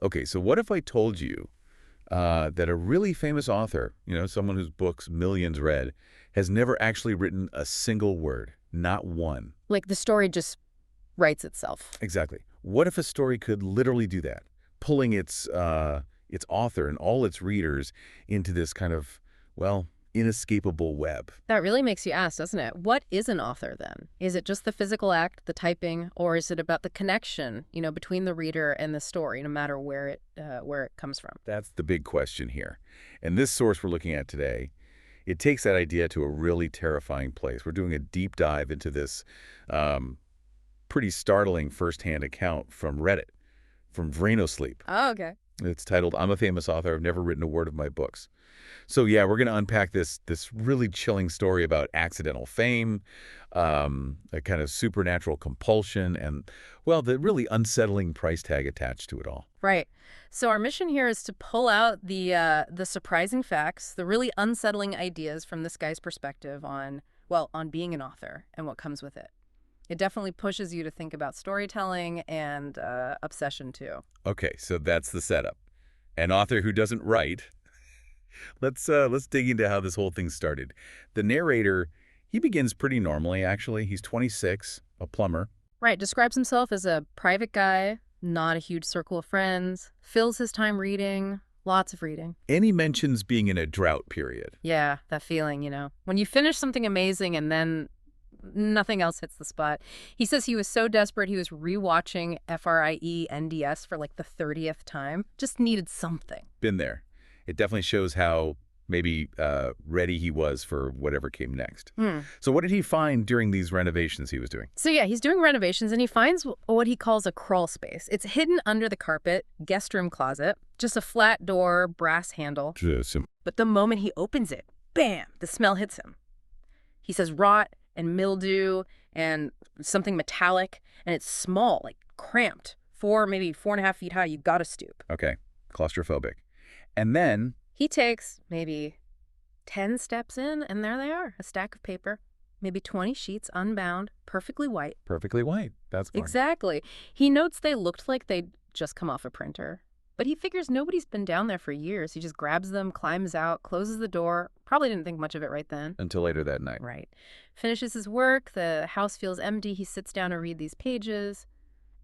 Okay, so what if I told you that a really famous author, someone whose books millions read, has never actually written a single word, not one? Like the story just writes itself. Exactly. What if a story could literally do that, pulling its author and all its readers into this kind of, well, inescapable web? That really makes you ask, doesn't it? What is an author then? Is it just the physical act, the typing, or is it about the connection, between the reader and the story, no matter where it comes from? That's the big question here. And this source we're looking at today, it takes that idea to a really terrifying place. We're doing a deep dive into this pretty startling firsthand account from Reddit, from Vrainosleep. Oh, okay. It's titled, "I'm a famous author. I've never written a word of my books." So yeah, we're going to unpack this really chilling story about accidental fame, a kind of supernatural compulsion, and, well, the really unsettling price tag attached to it all. Right. So our mission here is to pull out the surprising facts, the really unsettling ideas from this guy's perspective on being an author and what comes with it. It definitely pushes you to think about storytelling and obsession, too. Okay, so that's the setup. An author who doesn't write. Let's dig into how this whole thing started. The narrator, he begins pretty normally, actually. He's 26, a plumber. Right. Describes himself as a private guy, not a huge circle of friends, fills his time reading, lots of reading. And he mentions being in a drought period. Yeah, that feeling, when you finish something amazing and then nothing else hits the spot. He says he was so desperate he was rewatching FRIENDS for like the 30th time. Just needed something. Been there. It definitely shows how maybe ready he was for whatever came next. So what did he find during these renovations he was doing? So yeah, he's doing renovations and he finds what he calls a crawl space. It's hidden under the carpet, guest room closet, just a flat door, brass handle. But the moment he opens it, bam, the smell hits him. He says rot and mildew and something metallic, and it's small, like cramped, maybe 4.5 feet high. You gotta stoop. Okay, claustrophobic. And then he takes maybe 10 steps in, and there they are, a stack of paper, maybe 20 sheets, unbound, perfectly white. Perfectly white. That's fine. Exactly. He notes they looked like they'd just come off a printer. But he figures nobody's been down there for years. He just grabs them, climbs out, closes the door. Probably didn't think much of it right then. Until later that night. Right. Finishes his work. The house feels empty. He sits down to read these pages.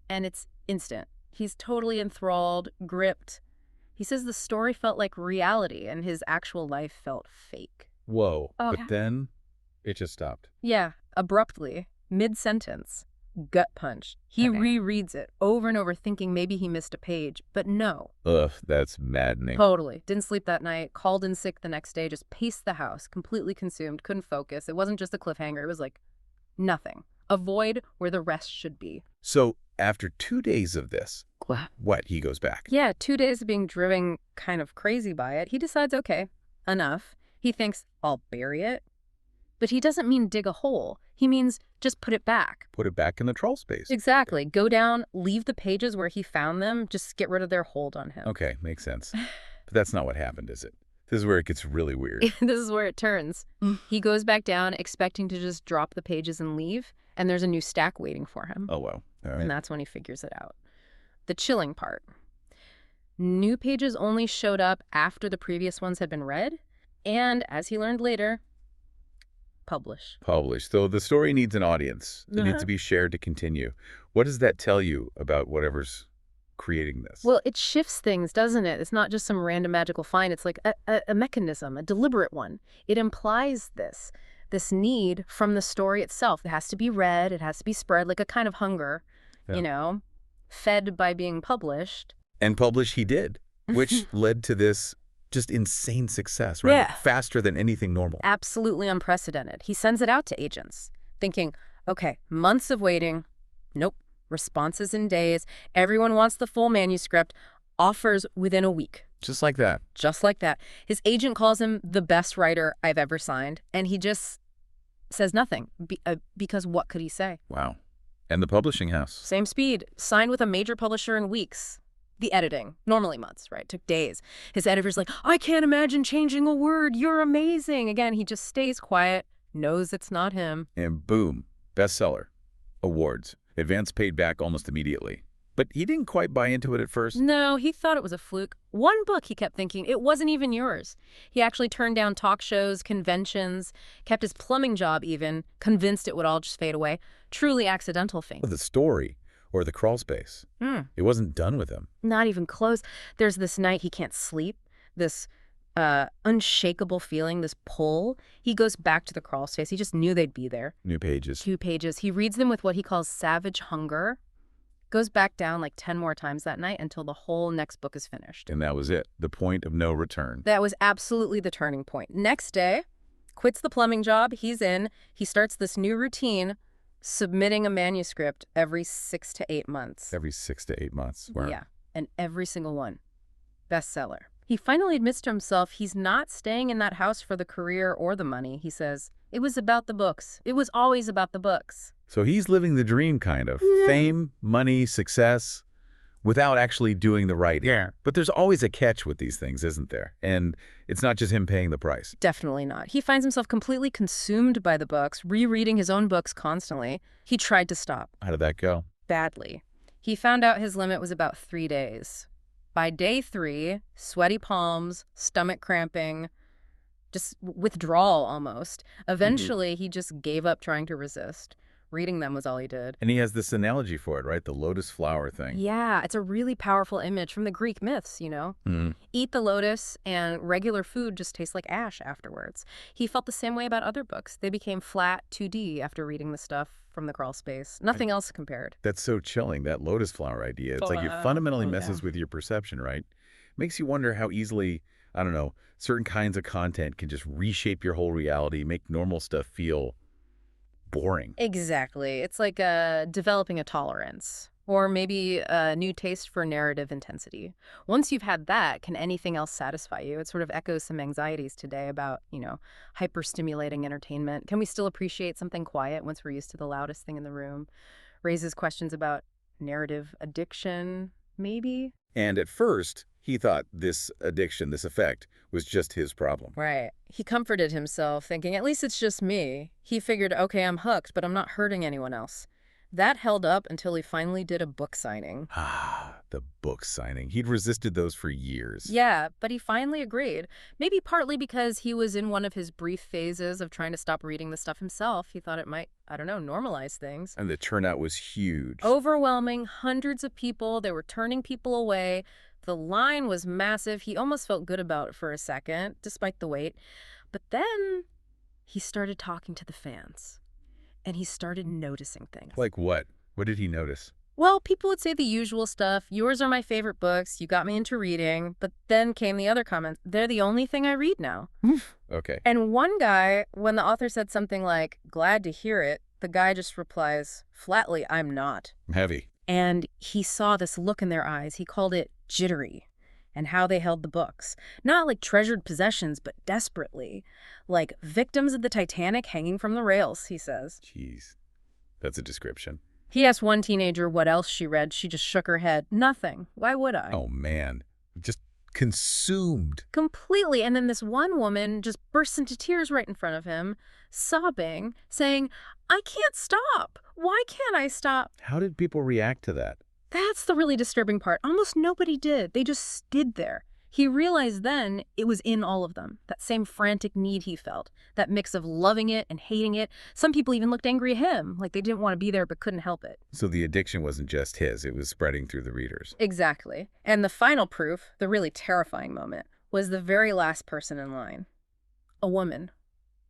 And it's instant. He's totally enthralled, gripped. He says the story felt like reality and his actual life felt fake. Whoa. Oh. But then it just stopped. Yeah. Abruptly. Mid-sentence. Gut punch. He rereads it over and over thinking maybe he missed a page, but no. Ugh, that's maddening. Totally. Didn't sleep that night, called in sick the next day, just paced the house, completely consumed, couldn't focus. It wasn't just a cliffhanger. It was like nothing. A void where the rest should be. So after 2 days of this, what? He goes back? Yeah, 2 days of being driven kind of crazy by it. He decides, okay, enough. He thinks, I'll bury it. But he doesn't mean dig a hole. He means just put it back. Put it back in the troll space. Exactly. Go down, leave the pages where he found them, just get rid of their hold on him. Okay, makes sense. But that's not what happened, is it? This is where it gets really weird. This is where it turns. He goes back down expecting to just drop the pages and leave, and there's a new stack waiting for him. Oh, wow. All right. And that's when he figures it out. The chilling part. New pages only showed up after the previous ones had been read, and as he learned later, published. So the story needs an audience. It needs to be shared to continue. What does that tell you about whatever's creating this? Well, it shifts things, doesn't it? It's not just some random magical find. It's like a mechanism, a deliberate one. It implies this need from the story itself. It has to be read. It has to be spread, like a kind of hunger, fed by being published. And published he did, which led to this just insane success, right? Yeah. Faster than anything normal. Absolutely unprecedented. He sends it out to agents, thinking, okay, months of waiting. Nope. Responses in days. Everyone wants the full manuscript. Offers within a week. Just like that. Just like that. His agent calls him the best writer I've ever signed, and he just says nothing, because what could he say? Wow. And the publishing house? Same speed. Signed with a major publisher in weeks. The editing, normally months, right? Took days. His editor's like, I can't imagine changing a word. You're amazing. Again, he just stays quiet, knows it's not him. And boom, bestseller. Awards. Advance paid back almost immediately. But he didn't quite buy into it at first. No, he thought it was a fluke. One book, he kept thinking, it wasn't even yours. He actually turned down talk shows, conventions, kept his plumbing job even, convinced it would all just fade away. Truly accidental fame. The story, or the crawl space, it wasn't done with him. Not even close. There's this night he can't sleep, this unshakable feeling, this pull. He goes back to the crawl space. He just knew they'd be there. New pages. 2 pages. He reads them with what he calls savage hunger. Goes back down like 10 more times that night until the whole next book is finished. And that was it. The point of no return. That was absolutely the turning point. Next day, quits the plumbing job. He's in. He starts this new routine, submitting a manuscript every 6 to 8 months. Every 6 to 8 months. Wow. Yeah, and every single one. Bestseller. He finally admits to himself he's not staying in that house for the career or the money. He says, it was about the books. It was always about the books. So he's living the dream, kind of. Fame, money, success, without actually doing the writing. Yeah. But there's always a catch with these things, isn't there? And it's not just him paying the price. Definitely not. He finds himself completely consumed by the books, rereading his own books constantly. He tried to stop. How did that go? Badly. He found out his limit was about 3 days. By day 3, sweaty palms, stomach cramping, just withdrawal almost. Eventually, he just gave up trying to resist. Reading them was all he did. And he has this analogy for it, right? The lotus flower thing. Yeah, it's a really powerful image from the Greek myths, you know? Eat the lotus, and regular food just tastes like ash afterwards. He felt the same way about other books. They became flat, 2D after reading the stuff from the crawl space. Nothing else compared. That's so chilling, that lotus flower idea. It's like it fundamentally messes with your perception, right? Makes you wonder how easily, I don't know, certain kinds of content can just reshape your whole reality, make normal stuff feel boring. Exactly. It's like developing a tolerance, or maybe a new taste for narrative intensity. Once you've had that, can anything else satisfy you? It sort of echoes some anxieties today about, hyper-stimulating entertainment. Can we still appreciate something quiet once we're used to the loudest thing in the room? Raises questions about narrative addiction, maybe? And at first, he thought this addiction, this effect, was just his problem. Right. He comforted himself, thinking, at least it's just me. He figured, okay, I'm hooked, but I'm not hurting anyone else. That held up until he finally did a book signing. Ah, the book signing. He'd resisted those for years. Yeah, but he finally agreed. Maybe partly because he was in one of his brief phases of trying to stop reading the stuff himself. He thought it might, normalize things. And the turnout was huge. Overwhelming, hundreds of people. They were turning people away. The line was massive. He almost felt good about it for a second, despite the wait. But then he started talking to the fans. And he started noticing things. Like what? What did he notice? Well, people would say the usual stuff. Yours are my favorite books. You got me into reading. But then came the other comments. They're the only thing I read now. Okay. And one guy, when the author said something like, glad to hear it, the guy just replies, flatly, I'm not. Heavy. And he saw this look in their eyes. He called it jittery. And how they held the books. Not like treasured possessions, but desperately. Like victims of the Titanic hanging from the rails, he says. Jeez. That's a description. He asked one teenager what else she read. She just shook her head. Nothing. Why would I? Oh, man. Just consumed. Completely. And then this one woman just bursts into tears right in front of him, sobbing, saying, I can't stop. Why can't I stop? How did people react to that? That's the really disturbing part. Almost nobody did. They just stood there. He realized then it was in all of them, that same frantic need he felt, that mix of loving it and hating it. Some people even looked angry at him, like they didn't want to be there but couldn't help it. So the addiction wasn't just his, it was spreading through the readers. Exactly. And the final proof, the really terrifying moment, was the very last person in line. A woman.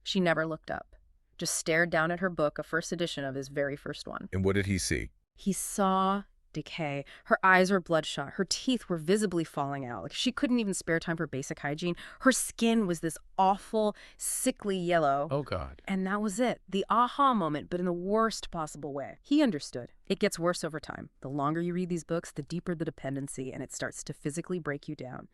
She never looked up, just stared down at her book, a first edition of his very first one. And what did he see? He saw decay. Her eyes were bloodshot. Her teeth were visibly falling out. Like she couldn't even spare time for basic hygiene. Her skin was this awful, sickly yellow. Oh, God. And that was it. The aha moment, but in the worst possible way. He understood. It gets worse over time. The longer you read these books, the deeper the dependency, and it starts to physically break you down.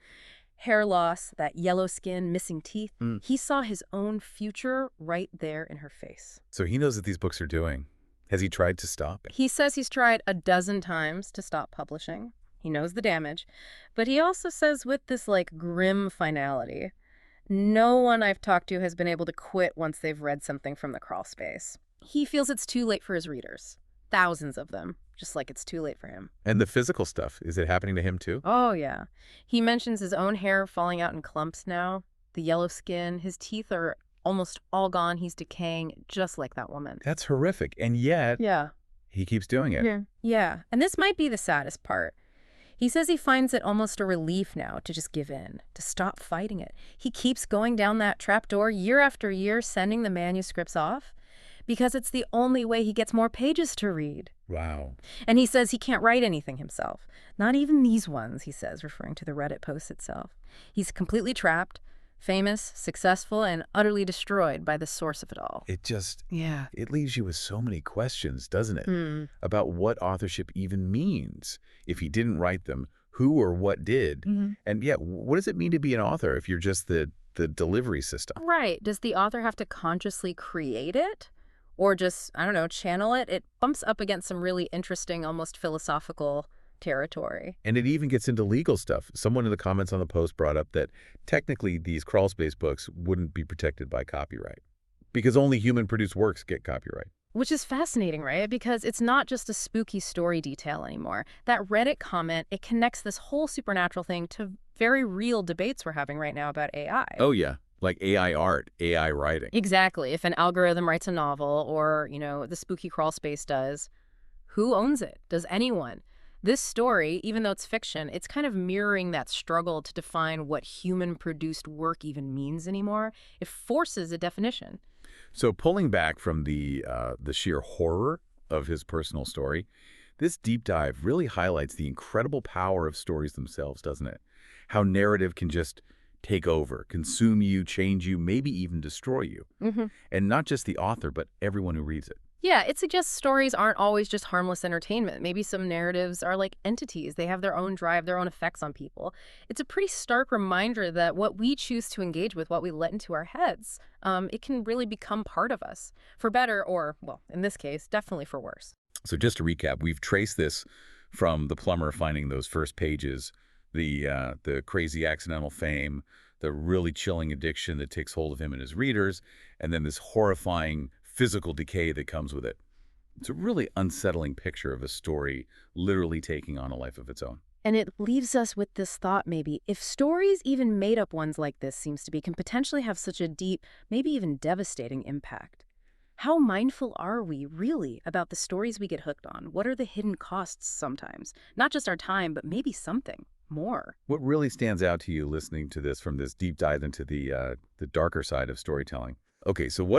Hair loss, that yellow skin, missing teeth. He saw his own future right there in her face. So he knows what these books are doing. Has he tried to stop it? He says he's tried a dozen times to stop publishing. He knows the damage. But he also says with this, grim finality, no one I've talked to has been able to quit once they've read something from the crawl space. He feels it's too late for his readers. Thousands of them. just like it's too late for him. And the physical stuff, is it happening to him too? Oh, yeah. He mentions his own hair falling out in clumps now, the yellow skin, his teeth are almost all gone, he's decaying, just like that woman. That's horrific. And yet, Yeah. he keeps doing it. Yeah, and this might be the saddest part. He says he finds it almost a relief now to just give in, to stop fighting it. He keeps going down that trapdoor year after year, sending the manuscripts off, because it's the only way he gets more pages to read. Wow. And he says he can't write anything himself. Not even these ones, he says, referring to the Reddit post itself. He's completely trapped, famous, successful, and utterly destroyed by the source of it all. It leaves you with so many questions, doesn't it? About what authorship even means. If he didn't write them, who or what did? And yeah, what does it mean to be an author if you're just the delivery system? Right. Does the author have to consciously create it? Or just, I don't know, channel it? It bumps up against some really interesting, almost philosophical territory. And it even gets into legal stuff. Someone in the comments on the post brought up that technically these crawl space books wouldn't be protected by copyright because only human-produced works get copyright. Which is fascinating, right? Because it's not just a spooky story detail anymore. That Reddit comment, it connects this whole supernatural thing to very real debates we're having right now about AI. Oh, yeah. Like AI art, AI writing. Exactly. If an algorithm writes a novel or, the spooky crawl space does, who owns it? Does anyone? This story, even though it's fiction, it's kind of mirroring that struggle to define what human-produced work even means anymore. It forces a definition. So pulling back from the sheer horror of his personal story, this deep dive really highlights the incredible power of stories themselves, doesn't it? How narrative can just take over, consume you, change you, maybe even destroy you. And not just the author, but everyone who reads it. Yeah, it suggests stories aren't always just harmless entertainment. Maybe some narratives are like entities. They have their own drive, their own effects on people. It's a pretty stark reminder that what we choose to engage with, what we let into our heads, it can really become part of us, for better or, well, in this case, definitely for worse. So just to recap, we've traced this from the plumber finding those first pages, the crazy accidental fame, the really chilling addiction that takes hold of him and his readers, and then this horrifying physical decay that comes with it. It's a really unsettling picture of a story literally taking on a life of its own. And it leaves us with this thought maybe, if stories, even made-up ones like this seems to be, can potentially have such a deep, maybe even devastating impact. How mindful are we, really, about the stories we get hooked on? What are the hidden costs sometimes? Not just our time, but maybe something more. What really stands out to you listening to this from this deep dive into the darker side of storytelling? Okay, so what